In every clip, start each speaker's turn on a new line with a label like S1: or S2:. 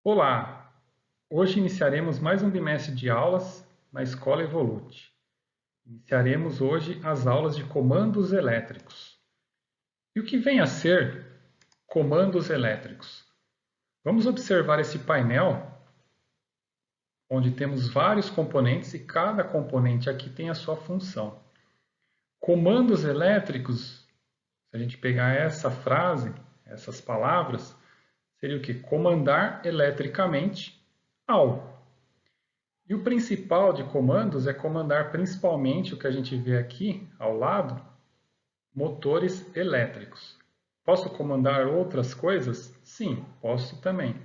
S1: Olá! Hoje iniciaremos mais um bimestre de aulas na Escola Evolute. Iniciaremos hoje as aulas de comandos elétricos. E o que vem a ser comandos elétricos? Vamos observar esse painel, onde temos vários componentes e cada componente aqui tem a sua função. Comandos elétricos, se a gente pegar essa frase, essas palavras, seria o que? Comandar eletricamente algo. E o principal de comandos é comandar principalmente o que a gente vê aqui ao lado, motores elétricos. Posso comandar outras coisas? Sim, posso também.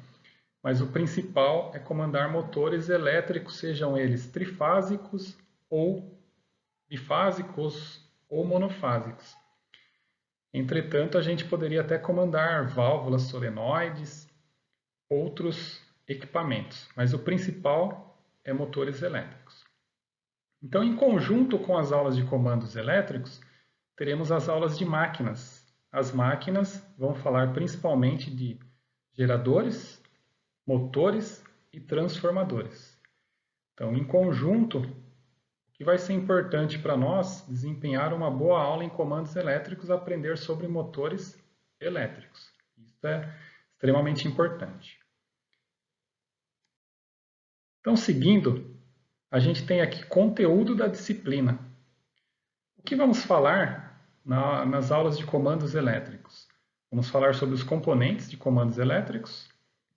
S1: Mas o principal é comandar motores elétricos, sejam eles trifásicos ou bifásicos ou monofásicos. Entretanto, a gente poderia até comandar válvulas solenoides, outros equipamentos, mas o principal é motores elétricos. Então, em conjunto com as aulas de comandos elétricos, teremos as aulas de máquinas. As máquinas vão falar principalmente de geradores, motores e transformadores. Então, em conjunto, o que vai ser importante para nós desempenhar uma boa aula em comandos elétricos, aprender sobre motores elétricos. Isso é extremamente importante. Então, seguindo, a gente tem aqui conteúdo da disciplina. O que vamos falar nas aulas de comandos elétricos? Vamos falar sobre os componentes de comandos elétricos,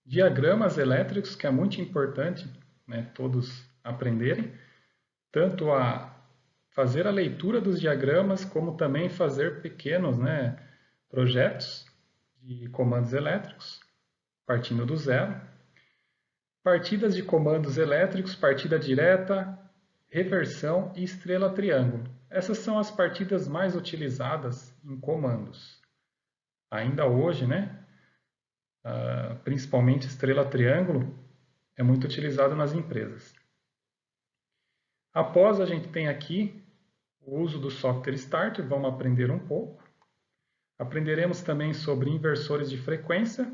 S1: diagramas elétricos, que é muito importante, né, todos aprenderem, tanto a fazer a leitura dos diagramas, como também fazer pequenos, né, projetos de comandos elétricos, partindo do zero. Partidas de comandos elétricos, partida direta, reversão e estrela triângulo. Essas são as partidas mais utilizadas em comandos. Ainda hoje, né, principalmente estrela triângulo, é muito utilizado nas empresas. Após a gente tem aqui o uso do software Start, vamos aprender um pouco. Aprenderemos também sobre inversores de frequência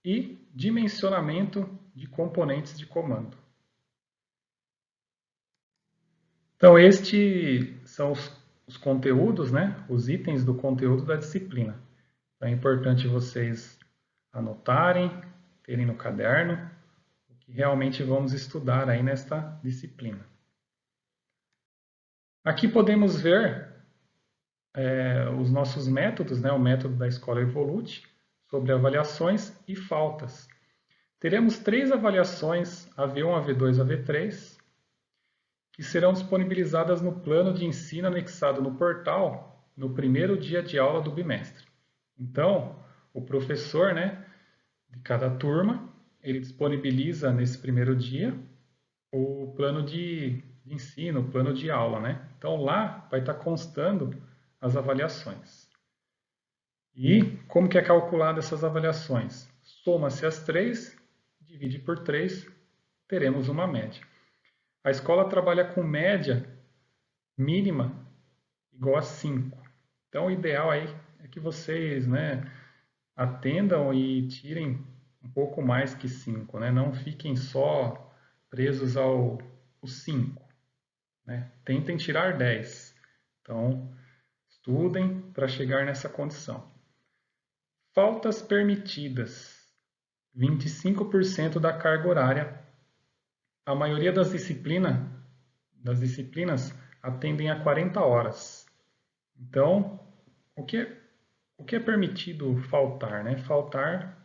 S1: e dimensionamento de componentes de comando. Então, estes são os conteúdos, né? Os itens do conteúdo da disciplina. Então, é importante vocês anotarem, terem no caderno, o que realmente vamos estudar aí nesta disciplina. Aqui podemos ver os nossos métodos, né? O método da Escola Evolute, sobre avaliações e faltas. Teremos 3 avaliações, AV1, AV2 e AV3, que serão disponibilizadas no plano de ensino anexado no portal no primeiro dia de aula do bimestre. Então, o professor, né, de cada turma, ele disponibiliza nesse primeiro dia o plano de ensino, o plano de aula, né? Então, lá vai estar constando as avaliações. E como que é calculada essas avaliações? Soma-se as 3, divide por 3, teremos uma média. A escola trabalha com média mínima igual a 5. Então, o ideal aí é que vocês, né, atendam e tirem um pouco mais que 5, né? Não fiquem só presos ao 5. Né? Tentem tirar 10. Então, estudem para chegar nessa condição. Faltas permitidas. 25% da carga horária. A maioria das disciplinas atendem a 40 horas. Então, o que é permitido faltar? Né? Faltar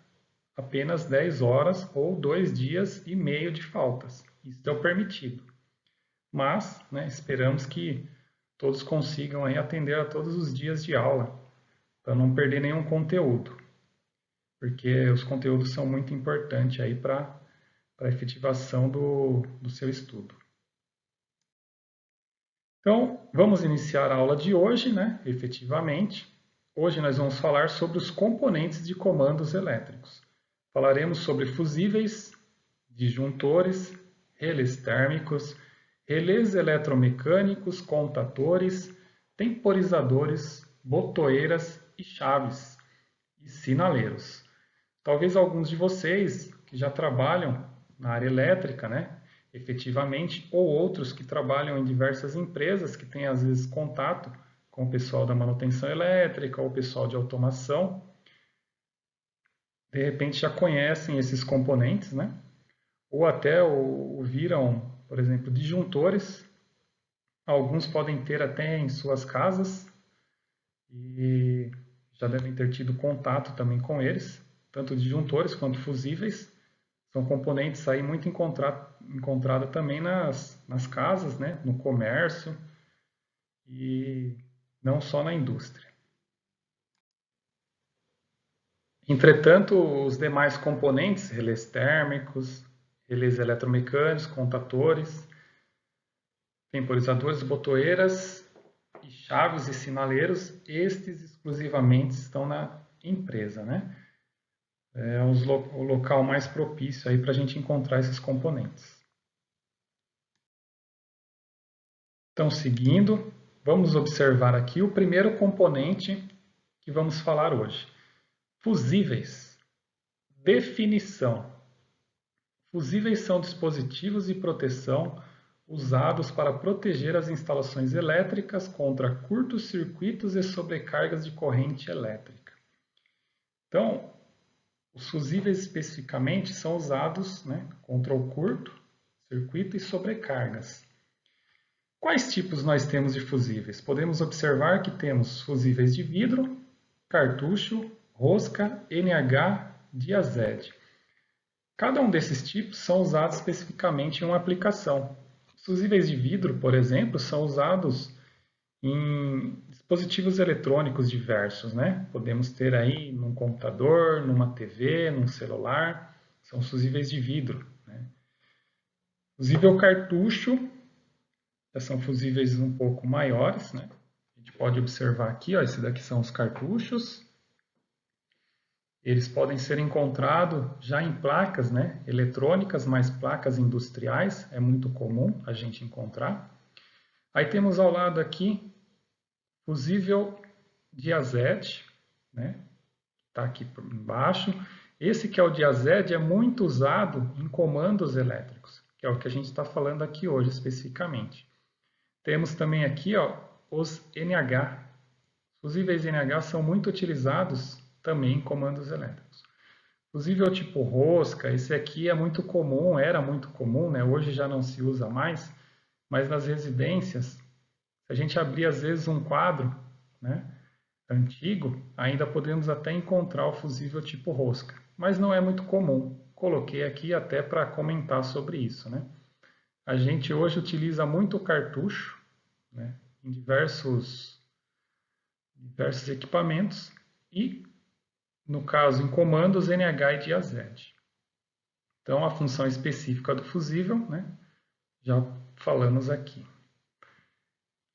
S1: apenas 10 horas ou 2 dias e meio de faltas. Isso é o permitido. Mas, né, esperamos que todos consigam aí atender a todos os dias de aula, para não perder nenhum conteúdo. Porque os conteúdos são muito importantes aí para a efetivação do seu estudo. Então, vamos iniciar a aula de hoje, né, efetivamente. Hoje nós vamos falar sobre os componentes de comandos elétricos. Falaremos sobre fusíveis, disjuntores, relés térmicos, relés eletromecânicos, contatores, temporizadores, botoeiras e chaves, e sinaleiros. Talvez alguns de vocês que já trabalham na área elétrica, né, efetivamente, ou outros que trabalham em diversas empresas que têm às vezes contato com o pessoal da manutenção elétrica ou o pessoal de automação, de repente já conhecem esses componentes, né? Ou até viram, por exemplo, disjuntores. Alguns podem ter até em suas casas e já devem ter tido contato também com eles, tanto disjuntores quanto fusíveis. São componentes aí muito encontrado também nas casas, né? No comércio e não só na indústria. Entretanto, os demais componentes, relés térmicos, relés eletromecânicos, contatores, temporizadores, botoeiras e chaves e sinaleiros, estes exclusivamente estão na empresa, né? É o local mais propício aí para a gente encontrar esses componentes. Então, seguindo, vamos observar aqui o primeiro componente que vamos falar hoje. Fusíveis. Definição. Fusíveis são dispositivos de proteção usados para proteger as instalações elétricas contra curtos-circuitos e sobrecargas de corrente elétrica. Então, os fusíveis especificamente são usados, né, contra o curto, circuito e sobrecargas. Quais tipos nós temos de fusíveis? Podemos observar que temos fusíveis de vidro, cartucho, rosca, NH, diazed. Cada um desses tipos são usados especificamente em uma aplicação. Os fusíveis de vidro, por exemplo, são usados em dispositivos eletrônicos diversos, né? Podemos ter aí num computador, numa TV, num celular, são fusíveis de vidro, né? Fusível cartucho, já são fusíveis um pouco maiores, né? A gente pode observar aqui, ó, esses daqui são os cartuchos. Eles podem ser encontrados já em placas, né, eletrônicas, mas placas industriais, é muito comum a gente encontrar. Aí temos ao lado aqui fusível diazed, né, está aqui por embaixo. Esse que é o diazed é muito usado em comandos elétricos, que é o que a gente está falando aqui hoje especificamente. Temos também aqui, ó, os NH. Fusíveis NH são muito utilizados também em comandos elétricos. Fusível tipo rosca, esse aqui é muito comum, era muito comum, né? Hoje já não se usa mais, mas nas residências, se a gente abrir às vezes um quadro, né, antigo, ainda podemos até encontrar o fusível tipo rosca, mas não é muito comum. Coloquei aqui até para comentar sobre isso, né? A gente hoje utiliza muito o cartucho, né, em diversos equipamentos e, no caso, em comandos NH e diazed. Então, a função específica do fusível, né, já falamos aqui.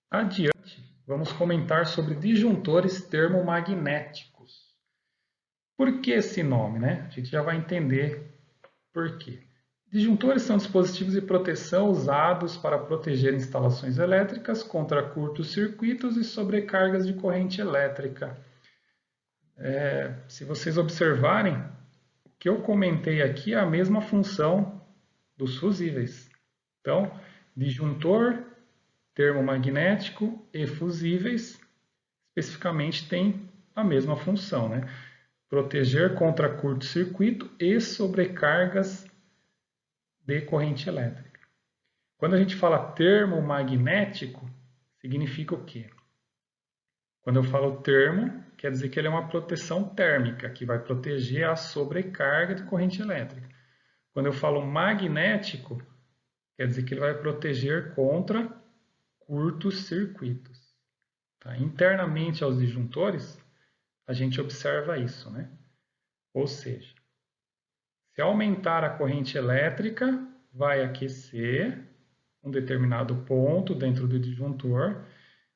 S1: Adiante, vamos comentar sobre disjuntores termomagnéticos. Por que esse nome, né? A gente já vai entender por quê. Disjuntores são dispositivos de proteção usados para proteger instalações elétricas contra curtos-circuitos e sobrecargas de corrente elétrica. Se vocês observarem, o que eu comentei aqui é a mesma função dos fusíveis. Então, disjuntor, termomagnético e fusíveis, especificamente, têm a mesma função, né? Proteger contra curto-circuito e sobrecargas de corrente elétrica. Quando a gente fala termomagnético, significa o quê? Quando eu falo termo, quer dizer que ele é uma proteção térmica, que vai proteger a sobrecarga de corrente elétrica. Quando eu falo magnético, quer dizer que ele vai proteger contra curtos circuitos. Tá? Internamente aos disjuntores, a gente observa isso, né? Ou seja, se aumentar a corrente elétrica, vai aquecer um determinado ponto dentro do disjuntor,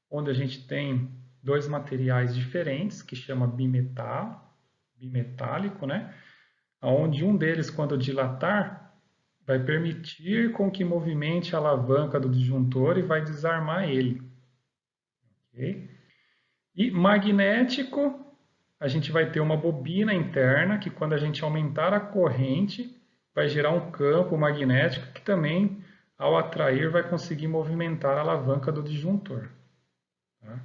S1: onde a gente tem dois materiais diferentes, que chama bimetálico, né? Onde um deles, quando dilatar, vai permitir com que movimente a alavanca do disjuntor e vai desarmar ele. Okay? E magnético, a gente vai ter uma bobina interna que, quando a gente aumentar a corrente, vai gerar um campo magnético que também, ao atrair, vai conseguir movimentar a alavanca do disjuntor. Tá?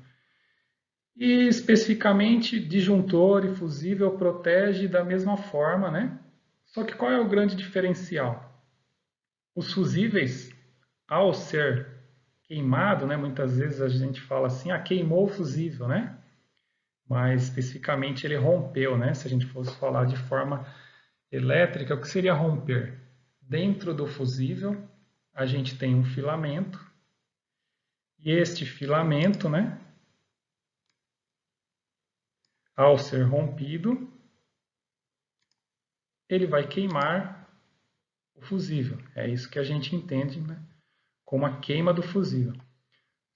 S1: E especificamente, disjuntor e fusível protege da mesma forma, né? Só que qual é o grande diferencial? Os fusíveis, ao ser queimado, né, muitas vezes a gente fala assim, queimou o fusível, né? Mas especificamente ele rompeu, né? Se a gente fosse falar de forma elétrica, o que seria romper? Dentro do fusível, a gente tem um filamento, e este filamento, né, ao ser rompido, ele vai queimar o fusível. É isso que a gente entende, né, como a queima do fusível.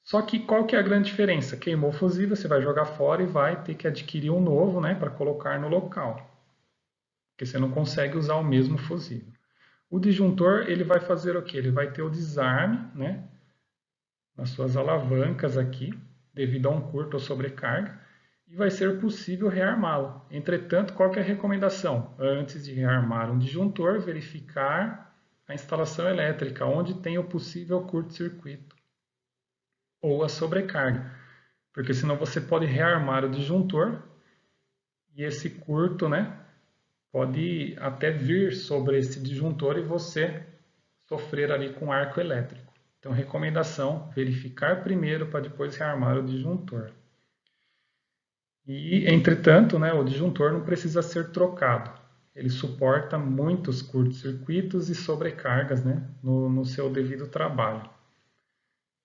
S1: Só que qual que é a grande diferença? Queimou o fusível, você vai jogar fora e vai ter que adquirir um novo, né, para colocar no local. Porque você não consegue usar o mesmo fusível. O disjuntor, ele vai fazer o quê? Ele vai ter o desarme, né, nas suas alavancas aqui, devido a um curto ou sobrecarga, e vai ser possível rearmá-lo. Entretanto, qual que é a recomendação? Antes de rearmar um disjuntor, verificar a instalação elétrica, onde tem o possível curto-circuito ou a sobrecarga. Porque senão você pode rearmar o disjuntor e esse curto, né, pode até vir sobre esse disjuntor e você sofrer ali com arco elétrico. Então, recomendação, verificar primeiro para depois rearmar o disjuntor. E, entretanto, né, o disjuntor não precisa ser trocado. Ele suporta muitos curtos-circuitos e sobrecargas, né, no seu devido trabalho.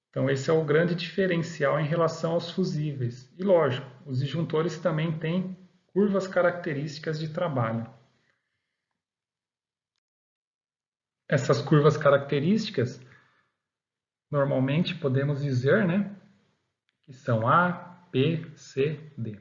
S1: Então, esse é o grande diferencial em relação aos fusíveis. E, lógico, os disjuntores também têm curvas características de trabalho. Essas curvas características, normalmente podemos dizer, né, que são A, P, C, D.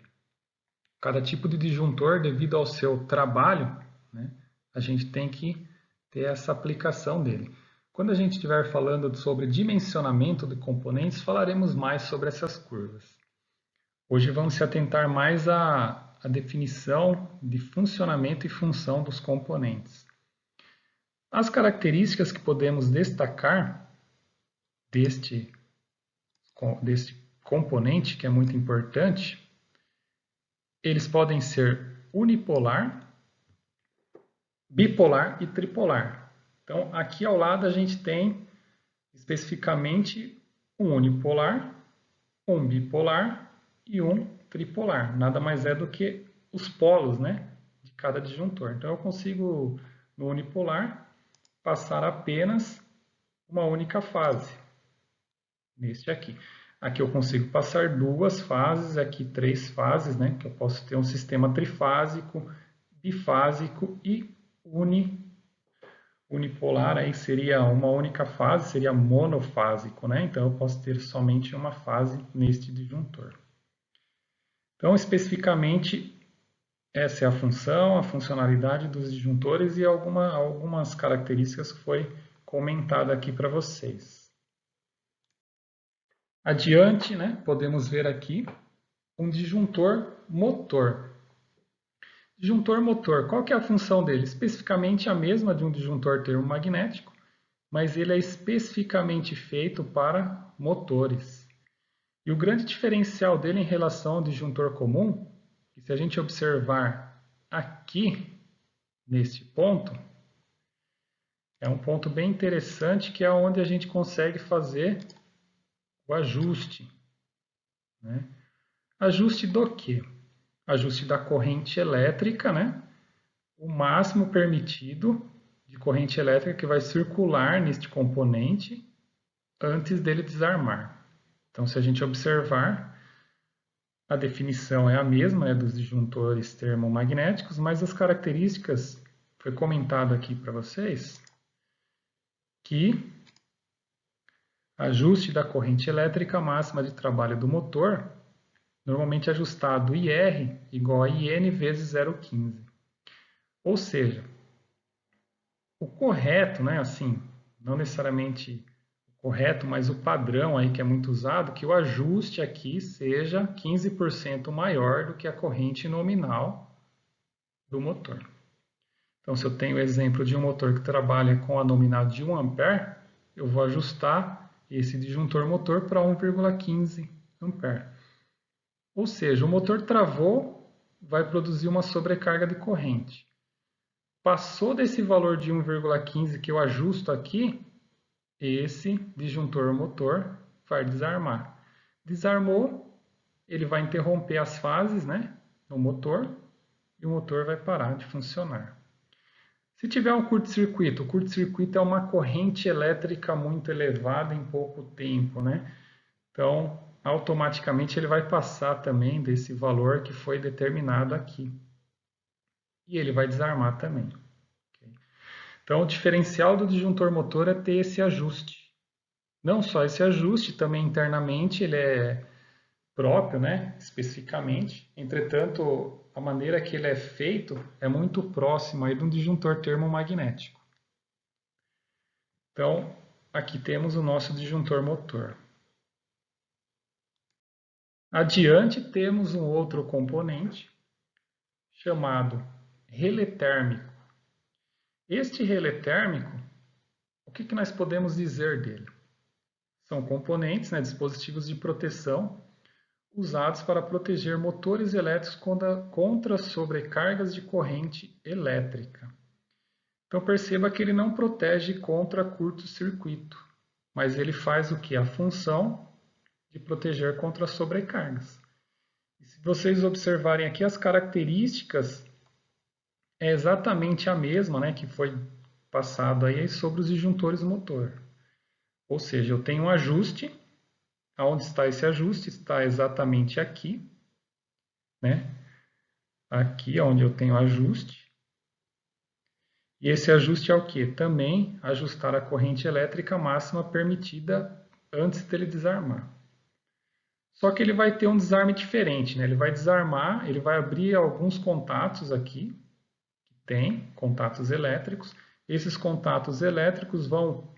S1: Cada tipo de disjuntor, devido ao seu trabalho, né, a gente tem que ter essa aplicação dele. Quando a gente estiver falando sobre dimensionamento de componentes, falaremos mais sobre essas curvas. Hoje vamos se atentar mais à definição de funcionamento e função dos componentes. As características que podemos destacar deste componente, que é muito importante, eles podem ser unipolar, bipolar e tripolar. Então, aqui ao lado a gente tem especificamente um unipolar, um bipolar e um tripolar. Nada mais é do que os polos, né, de cada disjuntor. Então, eu consigo, no unipolar, passar apenas uma única fase, neste aqui. Aqui eu consigo passar duas fases, aqui três fases, né? Que eu posso ter um sistema trifásico, bifásico e unipolar. Aí seria uma única fase, seria monofásico, né? Então eu posso ter somente uma fase neste disjuntor. Então, especificamente, essa é a função, a funcionalidade dos disjuntores e algumas características que foi comentada aqui para vocês. Adiante, né, podemos ver aqui um disjuntor motor. Disjuntor motor, qual que é a função dele? Especificamente a mesma de um disjuntor termomagnético, mas ele é especificamente feito para motores. E o grande diferencial dele em relação ao disjuntor comum, que se a gente observar aqui, neste ponto, é um ponto bem interessante, que é onde a gente consegue fazer o ajuste, né? Ajuste do quê? Ajuste da corrente elétrica, né? O máximo permitido de corrente elétrica que vai circular neste componente antes dele desarmar. Então, se a gente observar, a definição é a mesma, né, dos disjuntores termomagnéticos, mas as características, foi comentado aqui para vocês, que ajuste da corrente elétrica máxima de trabalho do motor, normalmente ajustado IR igual a IN vezes 0,15. Ou seja, o correto, né, assim, não necessariamente o correto, mas o padrão aí que é muito usado, que o ajuste aqui seja 15% maior do que a corrente nominal do motor. Então, se eu tenho o exemplo de um motor que trabalha com a nominal de 1 ampere, eu vou ajustar esse disjuntor motor para 1,15 ampere. Ou seja, o motor travou, vai produzir uma sobrecarga de corrente. Passou desse valor de 1,15 que eu ajusto aqui, esse disjuntor motor vai desarmar. Desarmou, ele vai interromper as fases, né, no motor e o motor vai parar de funcionar. Se tiver um curto-circuito, o curto-circuito é uma corrente elétrica muito elevada em pouco tempo, né? Então, automaticamente ele vai passar também desse valor que foi determinado aqui. E ele vai desarmar também. Então, o diferencial do disjuntor motor é ter esse ajuste. Não só esse ajuste, também internamente ele é próprio, né, especificamente. Entretanto, a maneira que ele é feito é muito próxima aí de um disjuntor termomagnético. Então, aqui temos o nosso disjuntor motor. Adiante temos um outro componente chamado relé térmico. Este relé térmico, o que nós podemos dizer dele? São componentes, né, dispositivos de proteção usados para proteger motores elétricos contra sobrecargas de corrente elétrica. Então perceba que ele não protege contra curto-circuito, mas ele faz o que? A função de proteger contra sobrecargas. E se vocês observarem aqui as características, é exatamente a mesma, né, que foi passado aí sobre os disjuntores motor. Ou seja, eu tenho um ajuste. Aonde está esse ajuste? Está exatamente aqui, né? Aqui onde eu tenho ajuste. E esse ajuste é o que? Também ajustar a corrente elétrica máxima permitida antes dele desarmar. Só que ele vai ter um desarme diferente, né? Ele vai desarmar, ele vai abrir alguns contatos aqui, que tem contatos elétricos. Esses contatos elétricos vão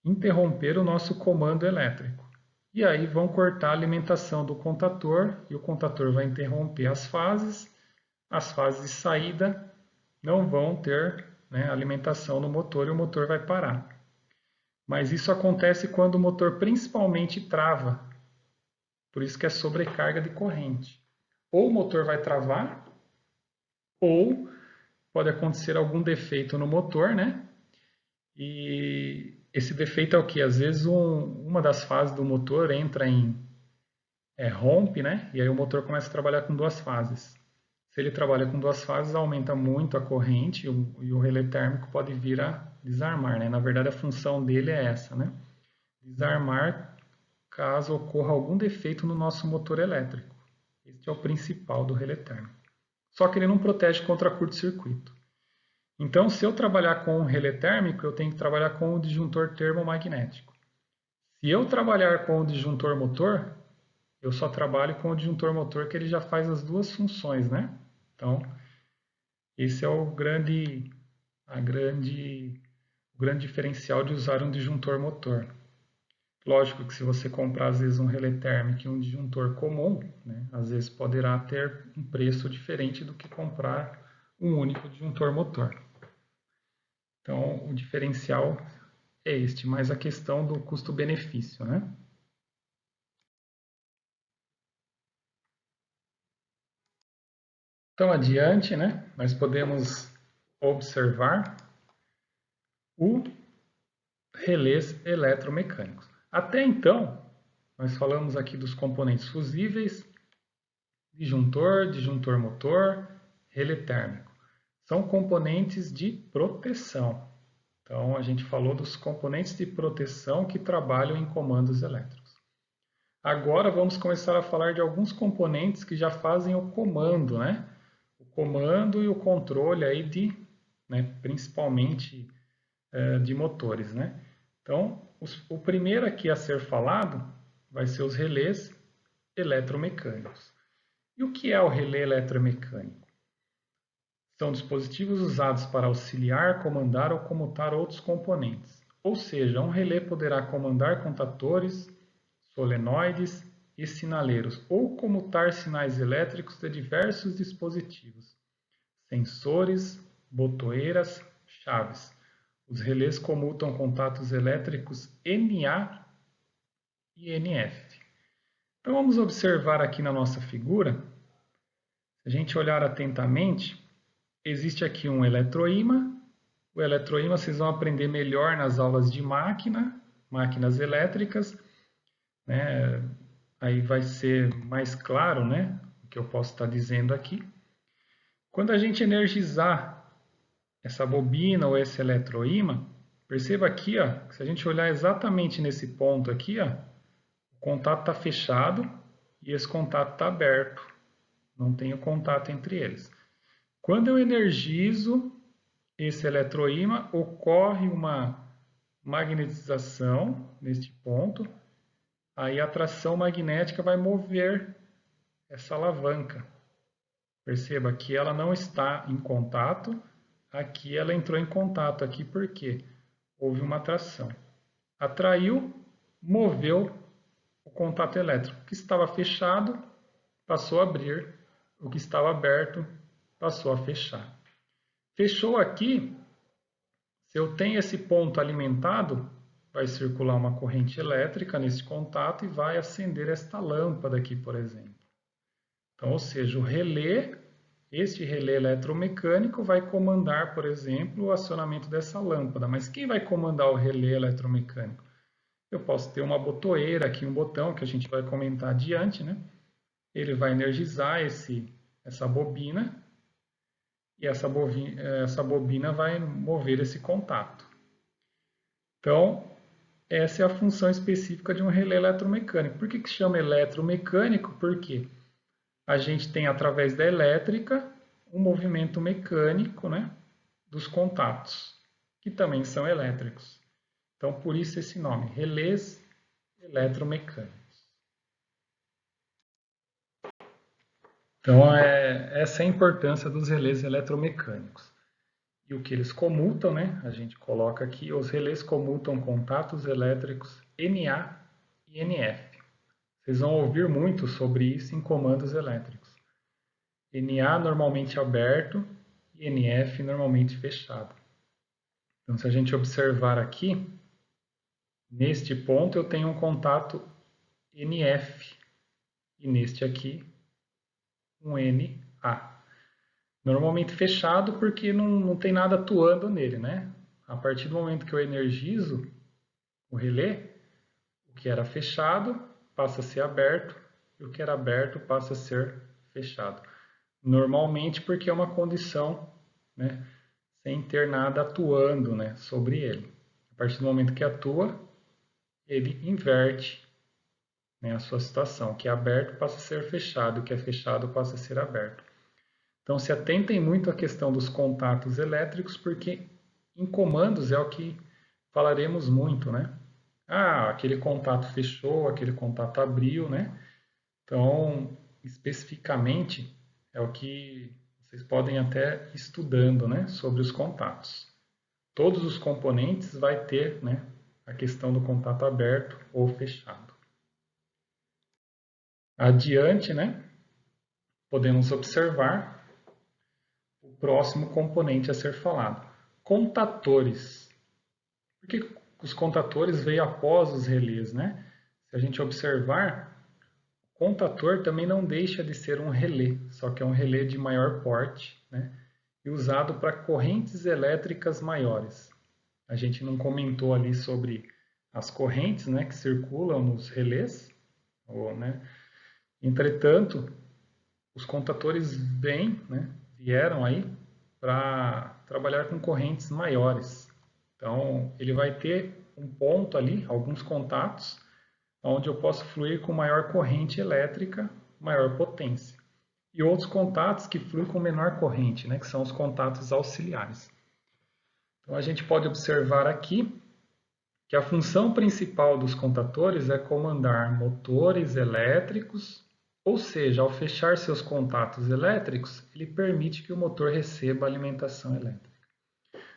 S1: interromper o nosso comando elétrico. E aí vão cortar a alimentação do contator e o contator vai interromper as fases de saída não vão ter, né, alimentação no motor e o motor vai parar. Mas isso acontece quando o motor principalmente trava, por isso que é sobrecarga de corrente. Ou o motor vai travar, ou pode acontecer algum defeito no motor, né? E esse defeito é o que? Às vezes uma das fases do motor entra em rompe, né? E aí o motor começa a trabalhar com duas fases. Se ele trabalha com duas fases, aumenta muito a corrente e o relé térmico pode vir a desarmar, né? Na verdade, a função dele é essa, né? Desarmar caso ocorra algum defeito no nosso motor elétrico. Este é o principal do relé térmico. Só que ele não protege contra curto-circuito. Então, se eu trabalhar com o relé térmico, eu tenho que trabalhar com o disjuntor termomagnético. Se eu trabalhar com o disjuntor motor, eu só trabalho com o disjuntor motor que ele já faz as duas funções, né? Então, esse é o grande diferencial de usar um disjuntor motor. Lógico que se você comprar às vezes um relé térmico e um disjuntor comum, né, às vezes poderá ter um preço diferente do que comprar um único disjuntor motor. Então, o diferencial é este, mais a questão do custo-benefício, né? Então, adiante, né, nós podemos observar o relés eletromecânicos. Até então, nós falamos aqui dos componentes fusíveis, disjuntor motor, relé térmico. São componentes de proteção. Então, a gente falou dos componentes de proteção que trabalham em comandos elétricos. Agora vamos começar a falar de alguns componentes que já fazem o comando, né? O comando e o controle aí de, né, principalmente de motores, né? Então, o primeiro aqui a ser falado vai ser os relés eletromecânicos. E o que é o relé eletromecânico? São dispositivos usados para auxiliar, comandar ou comutar outros componentes. Ou seja, um relé poderá comandar contatores, solenoides e sinaleiros, ou comutar sinais elétricos de diversos dispositivos, sensores, botoeiras, chaves. Os relés comutam contatos elétricos Na e NF. Então vamos observar aqui na nossa figura. Se a gente olhar atentamente, existe aqui um eletroímã. O eletroímã vocês vão aprender melhor nas aulas de máquinas elétricas, né? Aí vai ser mais claro, né, o que eu posso estar dizendo aqui. Quando a gente energizar essa bobina ou esse eletroímã, perceba aqui, ó, que se a gente olhar exatamente nesse ponto aqui, ó, o contato está fechado e esse contato está aberto. Não tem o contato entre eles. Quando eu energizo esse eletroímã, ocorre uma magnetização neste ponto. Aí a atração magnética vai mover essa alavanca. Perceba que ela não está em contato. Aqui ela entrou em contato. Aqui por quê? Houve uma atração. Atraiu, moveu o contato elétrico. O que estava fechado passou a abrir. O que estava aberto passou a fechar. Fechou aqui. Se eu tenho esse ponto alimentado, vai circular uma corrente elétrica nesse contato e vai acender esta lâmpada aqui, por exemplo. Então, ou seja, este relé eletromecânico vai comandar, por exemplo, o acionamento dessa lâmpada. Mas quem vai comandar o relé eletromecânico? Eu posso ter uma botoeira aqui, um botão que a gente vai comentar adiante, né? Ele vai energizar essa bobina e essa bobina vai mover esse contato. Então, essa é a função específica de um relé eletromecânico. Por que chama eletromecânico? Porque a gente tem, através da elétrica, um movimento mecânico, né, dos contatos, que também são elétricos. Então, por isso esse nome, relés eletromecânicos. Então, essa é a importância dos relés eletromecânicos. E o que eles comutam, né? A gente coloca aqui, os relés comutam contatos elétricos Na e NF. Vocês vão ouvir muito sobre isso em comandos elétricos. Na normalmente aberto e NF normalmente fechado. Então, se a gente observar aqui, neste ponto eu tenho um contato NF e neste aqui um Na. Normalmente fechado porque não tem nada atuando nele, né? A partir do momento que eu energizo o relé, o que era fechado passa a ser aberto e o que era aberto passa a ser fechado. Normalmente porque é uma condição, né, sem ter nada atuando, né, sobre ele. A partir do momento que atua, ele inverte, né, a sua situação. O que é aberto passa a ser fechado, o que é fechado passa a ser aberto. Então, se atentem muito à questão dos contatos elétricos, porque em comandos é o que falaremos muito, né? Ah, aquele contato fechou, aquele contato abriu, né? Então, especificamente, é o que vocês podem até ir estudando, né, sobre os contatos. Todos os componentes vai ter, né, a questão do contato aberto ou fechado. Adiante, né, podemos observar o próximo componente a ser falado. Contatores. Por que os contatores veio após os relés, né? Se a gente observar, o contator também não deixa de ser um relé, só que é um relé de maior porte, né? E usado para correntes elétricas maiores. A gente não comentou ali sobre as correntes, né, que circulam nos relés, né? Entretanto, os contatores vieram aí para trabalhar com correntes maiores. Então, ele vai ter um ponto ali, alguns contatos, onde eu posso fluir com maior corrente elétrica, maior potência. E outros contatos que fluem com menor corrente, né, que são os contatos auxiliares. Então, a gente pode observar aqui que a função principal dos contatores é comandar motores elétricos, ou seja, ao fechar seus contatos elétricos, ele permite que o motor receba alimentação elétrica.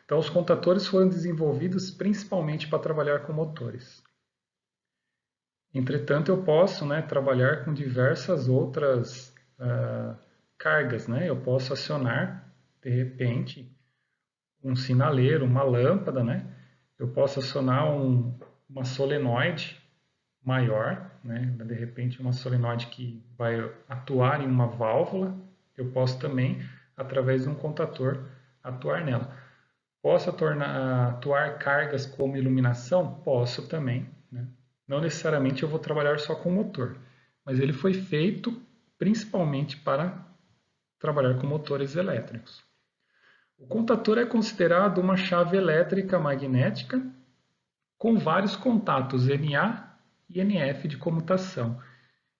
S1: Então, os contatores foram desenvolvidos principalmente para trabalhar com motores. Entretanto, eu posso, né, trabalhar com diversas outras cargas, né? Eu posso acionar, de repente, um sinaleiro, uma lâmpada, né? Eu posso acionar uma solenoide maior, né? De repente uma solenoide que vai atuar em uma válvula. Eu posso também, através de um contator, atuar nela. Posso atuar cargas como iluminação? Posso também, né? Não necessariamente eu vou trabalhar só com motor, mas ele foi feito principalmente para trabalhar com motores elétricos. O contator é considerado uma chave elétrica magnética com vários contatos Na e Nf de comutação.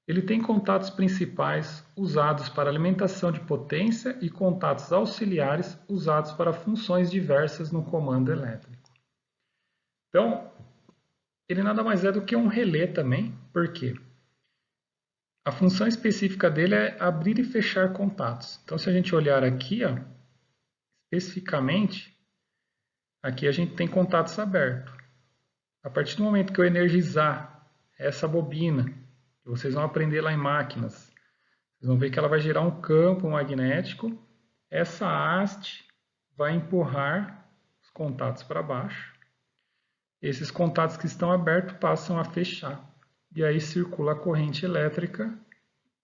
S1: Ele tem contatos principais usados para alimentação de potência e contatos auxiliares usados para funções diversas no comando elétrico. Então, ele nada mais é do que um relé também, porque a função específica dele é abrir e fechar contatos. Então, se a gente olhar aqui, ó, especificamente, aqui a gente tem contatos abertos. A partir do momento que eu energizar essa bobina, que vocês vão aprender lá em máquinas, vocês vão ver que ela vai gerar um campo magnético. Essa haste vai empurrar os contatos para baixo. Esses contatos que estão abertos passam a fechar. E aí circula a corrente elétrica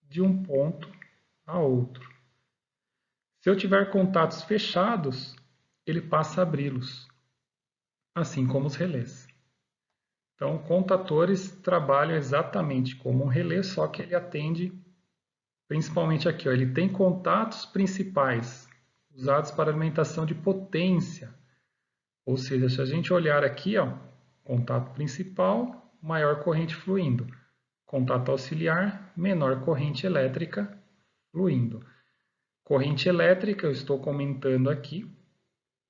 S1: de um ponto a outro. Se eu tiver contatos fechados, ele passa a abri-los, assim como os relés. Então, contatores trabalham exatamente como um relé, só que ele atende principalmente aqui. Ó, ele tem contatos principais usados para alimentação de potência. Ou seja, se a gente olhar aqui, ó, contato principal, maior corrente fluindo. Contato auxiliar, menor corrente elétrica fluindo. Corrente elétrica, eu estou comentando aqui,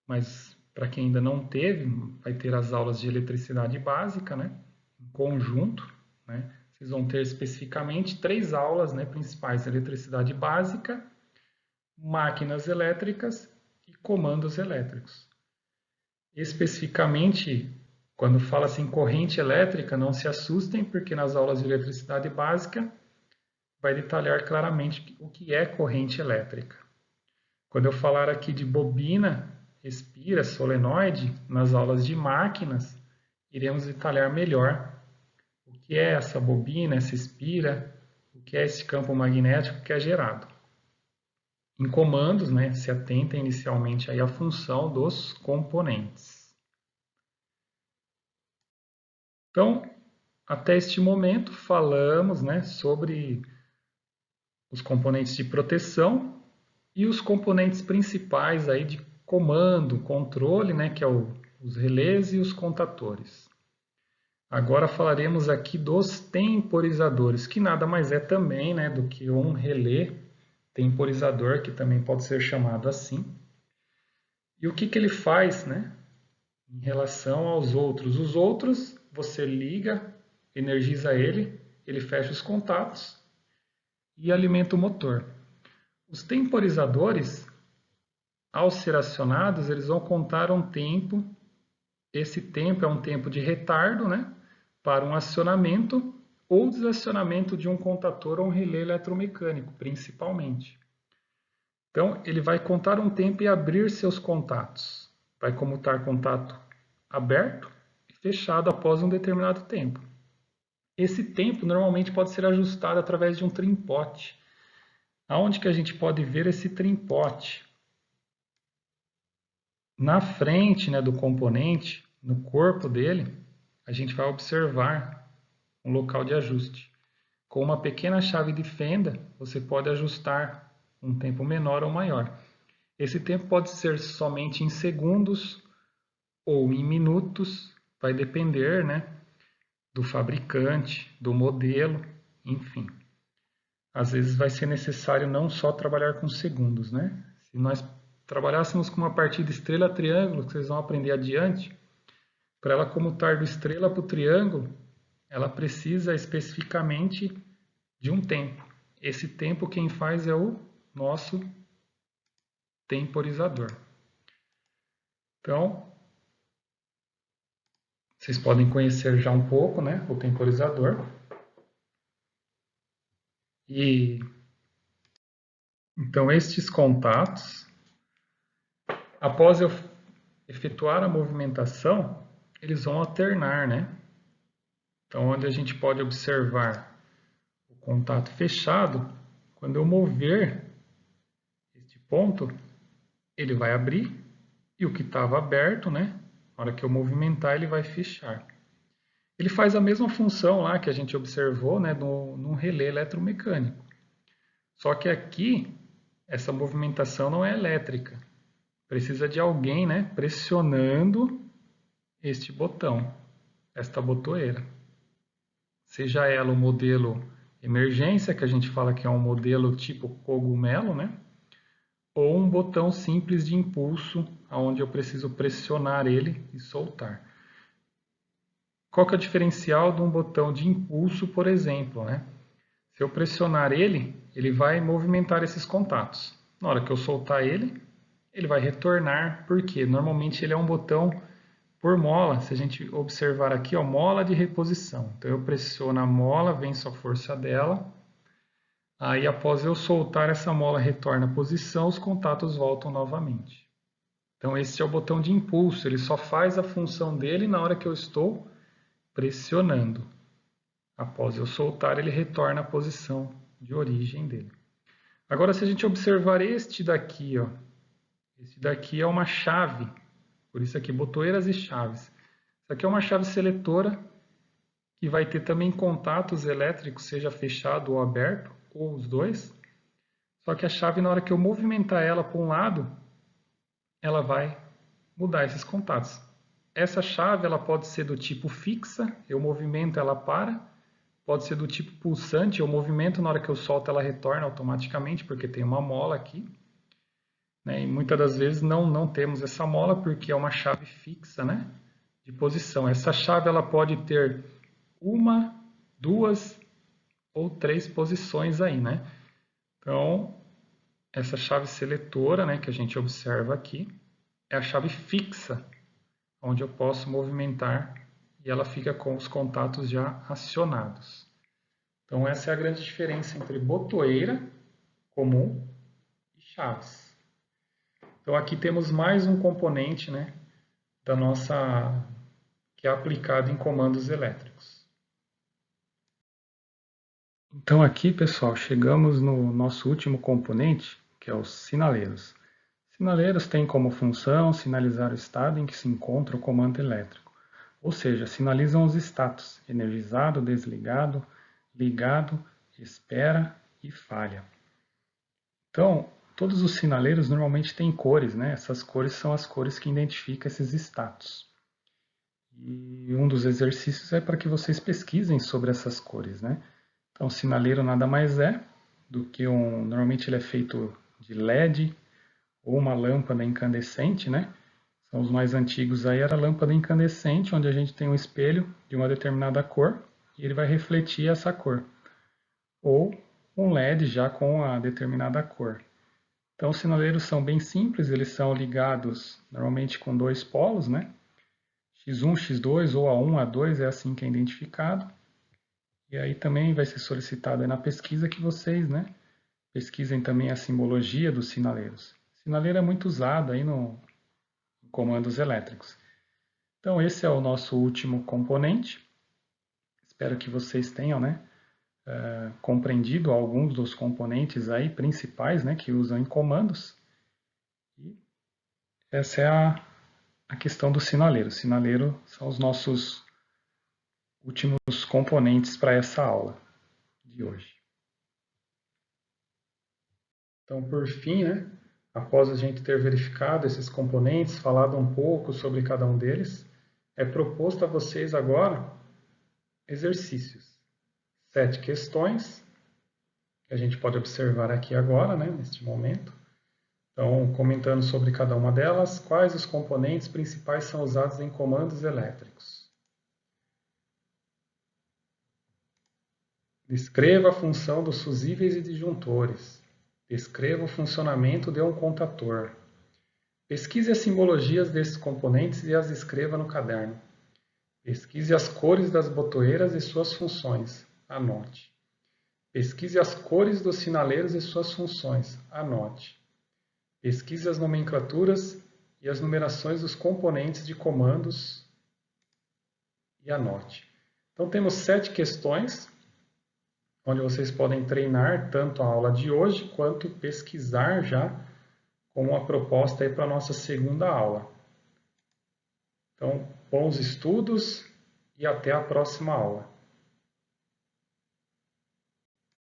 S1: mas para quem ainda não teve, vai ter as aulas de eletricidade básica, né? Em conjunto, né? Vocês vão ter especificamente 3 aulas, né, principais: eletricidade básica, máquinas elétricas e comandos elétricos. Especificamente, quando fala assim corrente elétrica, não se assustem, porque nas aulas de eletricidade básica vai detalhar claramente o que é corrente elétrica. Quando eu falar aqui de bobina, espira, solenoide, nas aulas de máquinas, iremos detalhar melhor o que é essa bobina, essa espira, o que é esse campo magnético que é gerado. Em comandos, né, se atenta inicialmente aí à função dos componentes. Então, até este momento, falamos, né, sobre os componentes de proteção e os componentes principais aí de comando, controle, né, que é os relés e os contatores. Agora falaremos aqui dos temporizadores, que nada mais é também, né, do que um relé temporizador, que também pode ser chamado assim. E o que ele faz, né, em relação aos outros? Os outros, você liga, energiza ele, ele fecha os contatos e alimenta o motor. Os temporizadores, ao ser acionados, eles vão contar um tempo. Esse tempo é um tempo de retardo, né, para um acionamento ou desacionamento de um contator ou um relé eletromecânico, principalmente. Então, ele vai contar um tempo e abrir seus contatos. Vai comutar contato aberto e fechado após um determinado tempo. Esse tempo normalmente pode ser ajustado através de um trim-pot. Aonde que a gente pode ver esse trim-pot? Na frente, né, do componente, no corpo dele, a gente vai observar um local de ajuste. Com uma pequena chave de fenda, você pode ajustar um tempo menor ou maior. Esse tempo pode ser somente em segundos ou em minutos, vai depender, né, do fabricante, do modelo, enfim. Às vezes vai ser necessário não só trabalhar com segundos, né? Se nós trabalhássemos com uma partida estrela-triângulo, que vocês vão aprender adiante, para ela comutar do estrela para o triângulo, ela precisa especificamente de um tempo. Esse tempo quem faz é o nosso temporizador. Então, vocês podem conhecer já um pouco, né, o temporizador. E então estes contatos, após eu efetuar a movimentação, eles vão alternar, né? Então, onde a gente pode observar o contato fechado, quando eu mover este ponto, ele vai abrir, e o que estava aberto, né? Na hora que eu movimentar, ele vai fechar. Ele faz a mesma função lá que a gente observou, né, no relé eletromecânico. Só que aqui, essa movimentação não é elétrica. Precisa de alguém, né, pressionando este botão, esta botoeira. Seja ela o modelo emergência, que a gente fala que é um modelo tipo cogumelo, né? Ou um botão simples de impulso, onde eu preciso pressionar ele e soltar. Qual que é o diferencial de um botão de impulso, por exemplo, né? Se eu pressionar ele, ele vai movimentar esses contatos. Na hora que eu soltar ele, ele vai retornar, porque normalmente ele é um botão por mola. Se a gente observar aqui, ó, mola de reposição. Então eu pressiono a mola, venço a força dela. Aí após eu soltar essa mola retorna à posição, os contatos voltam novamente. Então esse é o botão de impulso, ele só faz a função dele na hora que eu estou pressionando. Após eu soltar, ele retorna à posição de origem dele. Agora, se a gente observar este daqui, ó, esse daqui é uma chave, por isso aqui, botoeiras e chaves. Isso aqui é uma chave seletora que vai ter também contatos elétricos, seja fechado ou aberto, ou os dois. Só que a chave, na hora que eu movimentar ela para um lado, ela vai mudar esses contatos. Essa chave ela pode ser do tipo fixa, eu movimento ela para. Pode ser do tipo pulsante, eu movimento, na hora que eu solto ela retorna automaticamente, porque tem uma mola aqui. Né? E muitas das vezes não temos essa mola, porque é uma chave fixa, né? De posição. Essa chave ela pode ter uma, duas ou três posições aí, né? Então, essa chave seletora, né, que a gente observa aqui, é a chave fixa, onde eu posso movimentar e ela fica com os contatos já acionados. Então essa é a grande diferença entre botoeira comum e chaves. Então aqui temos mais um componente, né, da nossa que é aplicado em comandos elétricos. Então aqui, pessoal, chegamos no nosso último componente, que é os sinaleiros. Sinaleiros têm como função sinalizar o estado em que se encontra o comando elétrico, ou seja, sinalizam os status, energizado, desligado, ligado, espera e falha. Então, todos os sinaleiros normalmente têm cores, né? Essas cores são as cores que identificam esses status. E um dos exercícios é para que vocês pesquisem sobre essas cores, né? Então, o sinaleiro nada mais é do que normalmente ele é feito de LED ou uma lâmpada incandescente, né? São os mais antigos aí, era a lâmpada incandescente, onde a gente tem um espelho de uma determinada cor e ele vai refletir essa cor. Ou um LED já com a determinada cor. Então, os sinaleiros são bem simples, eles são ligados normalmente com dois polos, né? X1, X2 ou A1, A2 é assim que é identificado. E aí também vai ser solicitado aí na pesquisa que vocês, né, pesquisem também a simbologia dos sinaleiros. Sinaleiro é muito usado aí em comandos elétricos. Então esse é o nosso último componente. Espero que vocês tenham, né, compreendido alguns dos componentes aí principais, né, que usam em comandos. E essa é a questão do sinaleiro. O sinaleiro são os nossos últimos componentes para essa aula de hoje. Então, por fim, né, após a gente ter verificado esses componentes, falado um pouco sobre cada um deles, é proposto a vocês agora exercícios. 7 questões, que a gente pode observar aqui agora, né, neste momento. Então, comentando sobre cada uma delas, quais os componentes principais são usados em comandos elétricos? Descreva a função dos fusíveis e disjuntores. Descreva o funcionamento de um contator. Pesquise as simbologias desses componentes e as escreva no caderno. Pesquise as cores das botoeiras e suas funções. Anote. Pesquise as cores dos sinaleiros e suas funções. Anote. Pesquise as nomenclaturas e as numerações dos componentes de comandos e anote. Então temos 7 questões, onde vocês podem treinar tanto a aula de hoje, quanto pesquisar já como uma proposta para a nossa segunda aula. Então, bons estudos e até a próxima aula.